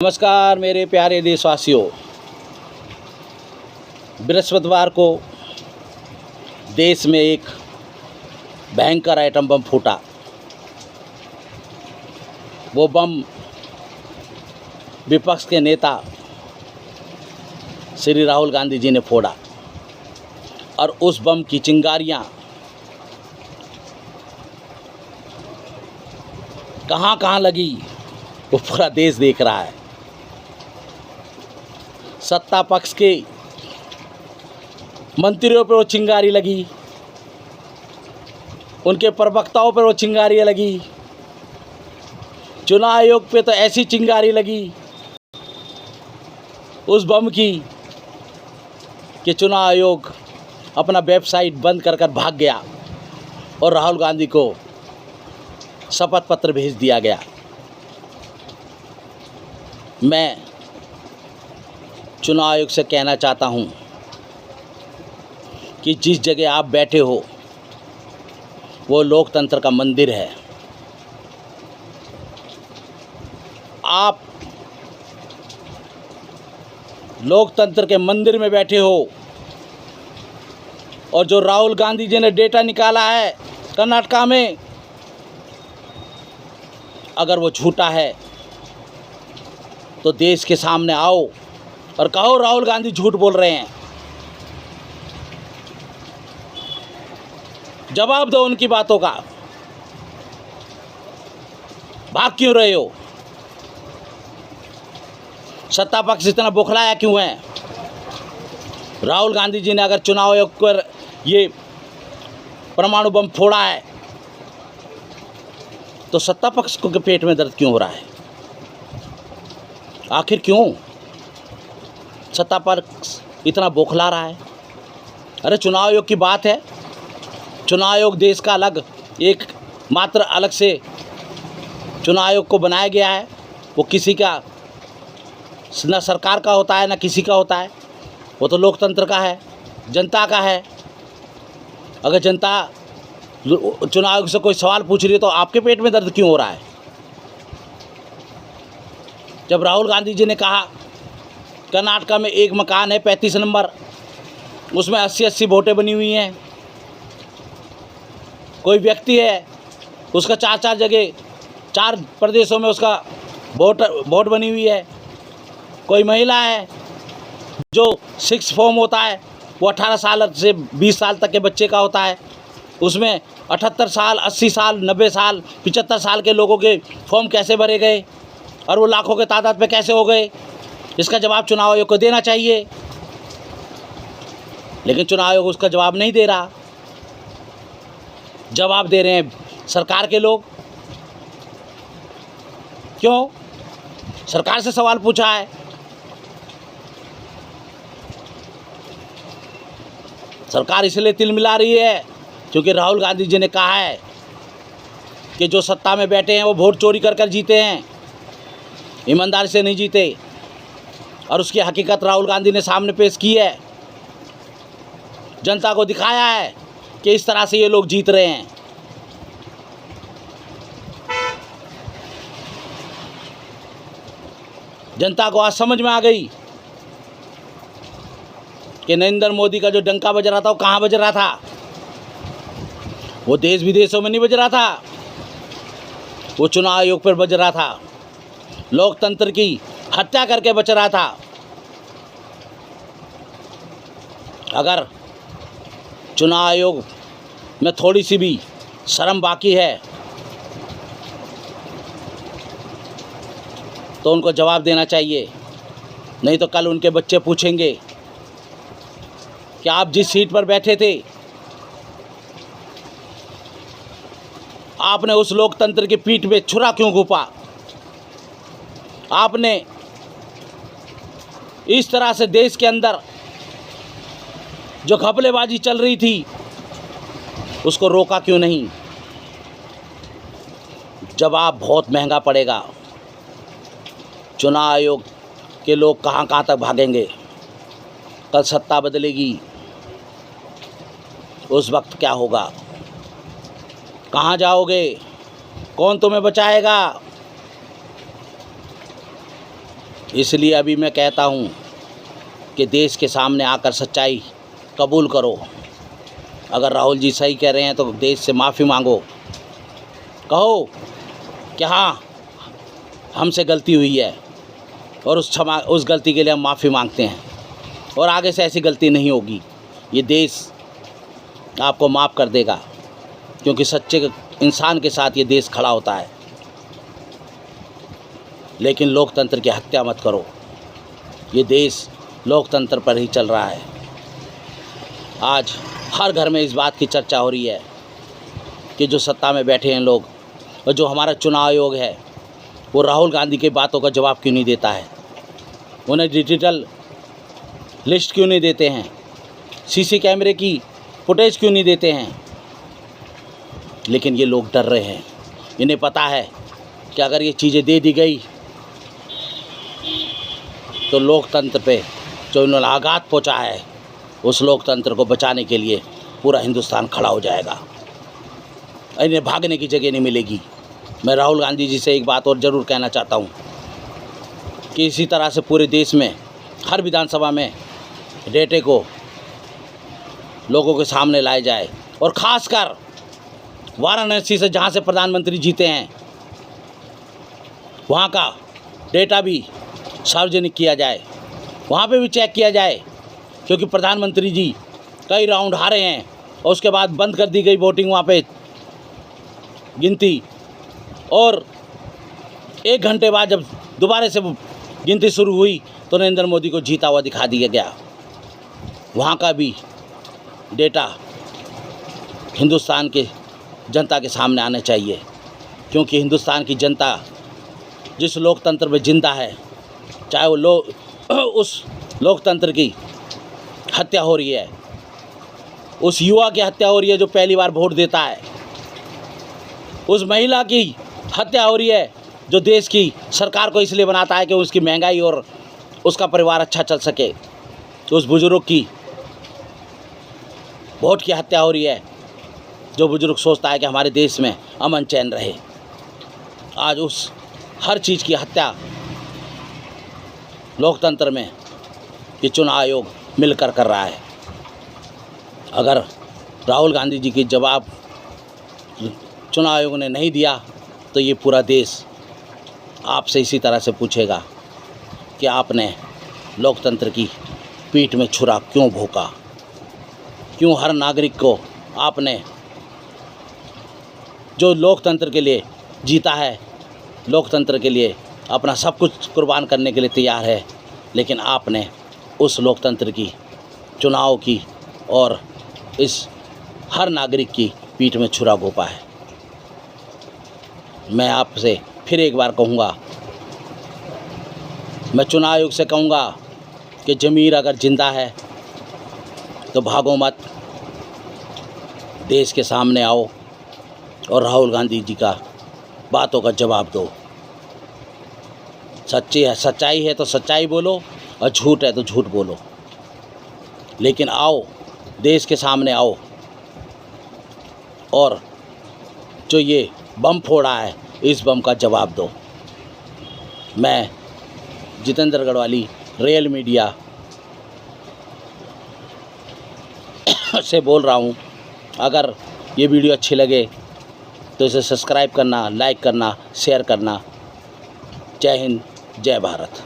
नमस्कार मेरे प्यारे देशवासियों। बृहस्पतिवार को देश में एक भयंकर एटम बम फूटा। वो बम विपक्ष के नेता श्री राहुल गांधी जी ने फोड़ा और उस बम की चिंगारियां कहां कहां लगी वो पूरा देश देख रहा है। सत्ता पक्ष के मंत्रियों पर वो चिंगारी लगी, उनके प्रवक्ताओं पर वो चिंगारियाँ लगी, चुनाव आयोग पे तो ऐसी चिंगारी लगी उस बम की कि चुनाव आयोग अपना वेबसाइट बंद कर भाग गया और राहुल गांधी को शपथ पत्र भेज दिया गया। मैं चुनाव आयोग से कहना चाहता हूं कि जिस जगह आप बैठे हो वो लोकतंत्र का मंदिर है। आप लोकतंत्र के मंदिर में बैठे हो और जो राहुल गांधी जी ने डेटा निकाला है कर्नाटका में, अगर वो झूठा है तो देश के सामने आओ और कहो राहुल गांधी झूठ बोल रहे हैं। जवाब दो उनकी बातों का। भाग क्यों रहे हो? सत्ता पक्ष इतना बौखलाया क्यों है? राहुल गांधी जी ने अगर चुनाव आयोग पर ये परमाणु बम फोड़ा है तो सत्ता पक्ष को पेट में दर्द क्यों हो रहा है? आखिर क्यों सत्ता पर इतना बौखला रहा है? अरे चुनाव आयोग की बात है। चुनाव आयोग देश का अलग एक मात्र अलग से चुनाव आयोग को बनाया गया है। वो किसी का न सरकार का होता है न किसी का होता है। वो तो लोकतंत्र का है, जनता का है। अगर जनता चुनाव आयोग से कोई सवाल पूछ रही है तो आपके पेट में दर्द क्यों हो रहा है? जब राहुल गांधी जी ने कहा कर्नाटका में एक मकान है 35 नंबर, उसमें 80-80 वोटें बनी हुई हैं। कोई व्यक्ति है उसका 4-4 जगह 4 प्रदेशों में उसका वोट बनी हुई है। कोई महिला है जो 6 फॉर्म होता है वो 18 साल से 20 साल तक के बच्चे का होता है, उसमें 78 साल 80 साल 90 साल 75 साल के लोगों के फॉर्म कैसे भरे गए और वो लाखों के तादाद पे कैसे हो गए? इसका जवाब चुनाव आयोग को देना चाहिए, लेकिन चुनाव आयोग उसका जवाब नहीं दे रहा। जवाब दे रहे हैं सरकार के लोग। क्यों? सरकार से सवाल पूछा है। सरकार इसलिए तिलमिला रही है क्योंकि राहुल गांधी जी ने कहा है कि जो सत्ता में बैठे हैं वो वोट चोरी कर जीते हैं, ईमानदारी से नहीं जीते। और उसकी हकीकत राहुल गांधी ने सामने पेश की है, जनता को दिखाया है कि इस तरह से ये लोग जीत रहे हैं। जनता को आज समझ में आ गई कि नरेंद्र मोदी का जो डंका बज रहा था वो कहाँ बज रहा था। वो देश विदेशों में नहीं बज रहा था, वो चुनाव आयोग पर बज रहा था, लोकतंत्र की हत्या करके बच रहा था। अगर चुनाव आयोग में थोड़ी सी भी शर्म बाकी है तो उनको जवाब देना चाहिए, नहीं तो कल उनके बच्चे पूछेंगे कि आप जिस सीट पर बैठे थे आपने उस लोकतंत्र की पीठ में छुरा क्यों घोंपा? आपने इस तरह से देश के अंदर जो घपलेबाजी चल रही थी उसको रोका क्यों नहीं? जवाब बहुत महंगा पड़ेगा। चुनाव आयोग के लोग कहां तक भागेंगे? कल सत्ता बदलेगी, उस वक्त क्या होगा? कहां जाओगे? कौन तुम्हें बचाएगा? इसलिए अभी मैं कहता हूँ कि देश के सामने आकर सच्चाई कबूल करो। अगर राहुल जी सही कह रहे हैं तो देश से माफ़ी मांगो, कहो कि हाँ हमसे गलती हुई है और उस गलती के लिए हम माफ़ी मांगते हैं और आगे से ऐसी गलती नहीं होगी। ये देश आपको माफ़ कर देगा, क्योंकि सच्चे इंसान के साथ ये देश खड़ा होता है। लेकिन लोकतंत्र की हत्या मत करो। ये देश लोकतंत्र पर ही चल रहा है। आज हर घर में इस बात की चर्चा हो रही है कि जो सत्ता में बैठे हैं लोग और जो हमारा चुनाव आयोग है वो राहुल गांधी की बातों का जवाब क्यों नहीं देता है, उन्हें डिजिटल लिस्ट क्यों नहीं देते हैं, सीसी कैमरे की फुटेज क्यों नहीं देते हैं। लेकिन ये लोग डर रहे हैं। इन्हें पता है कि अगर ये चीज़ें दे दी गई तो लोकतंत्र पे जो इन्होंने आघात पहुंचा है उस लोकतंत्र को बचाने के लिए पूरा हिंदुस्तान खड़ा हो जाएगा। इन्हें भागने की जगह नहीं मिलेगी। मैं राहुल गांधी जी से एक बात और ज़रूर कहना चाहता हूँ कि इसी तरह से पूरे देश में हर विधानसभा में डेटे को लोगों के सामने लाया जाए और ख़ासकर वाराणसी से जहाँ से प्रधानमंत्री जीते हैं वहाँ का डेटा भी सार्वजनिक किया जाए, वहाँ पे भी चेक किया जाए, क्योंकि प्रधानमंत्री जी कई राउंड हारे हैं और उसके बाद बंद कर दी गई वोटिंग वहाँ पे गिनती, और 1 घंटे बाद जब दोबारा से गिनती शुरू हुई तो नरेंद्र मोदी को जीता हुआ दिखा दिया गया। वहाँ का भी डेटा हिंदुस्तान के जनता के सामने आना चाहिए, क्योंकि हिंदुस्तान की जनता जिस लोकतंत्र में जिंदा है, चाहे वो उस लोकतंत्र की हत्या हो रही है, उस युवा की हत्या हो रही है जो पहली बार वोट देता है, उस महिला की हत्या हो रही है जो देश की सरकार को इसलिए बनाता है कि उसकी महंगाई और उसका परिवार अच्छा चल सके, उस बुजुर्ग की वोट की हत्या हो रही है जो बुजुर्ग सोचता है कि हमारे देश में अमन चैन रहे। आज उस हर चीज़ की हत्या लोकतंत्र में ये चुनाव आयोग मिलकर कर रहा है। अगर राहुल गांधी जी की जवाब चुनाव आयोग ने नहीं दिया तो ये पूरा देश आपसे इसी तरह से पूछेगा कि आपने लोकतंत्र की पीठ में छुरा क्यों भोंका, क्यों हर नागरिक को आपने जो लोकतंत्र के लिए जीता है, लोकतंत्र के लिए अपना सब कुछ कुर्बान करने के लिए तैयार है, लेकिन आपने उस लोकतंत्र की, चुनाव की और इस हर नागरिक की पीठ में छुरा घोंपा है। मैं आपसे फिर एक बार कहूँगा, मैं चुनाव आयोग से कहूँगा कि ज़मीर अगर ज़िंदा है तो भागो मत, देश के सामने आओ और राहुल गांधी जी का बातों का जवाब दो। सच्चाई है तो सच्चाई बोलो और झूठ है तो झूठ बोलो, लेकिन आओ, देश के सामने आओ और जो ये बम फोड़ा है इस बम का जवाब दो। मैं जितेंद्र गढ़वाली, रियल मीडिया से बोल रहा हूँ। अगर ये वीडियो अच्छी लगे तो इसे सब्सक्राइब करना, लाइक करना, शेयर करना। जय हिंद, जय भारत।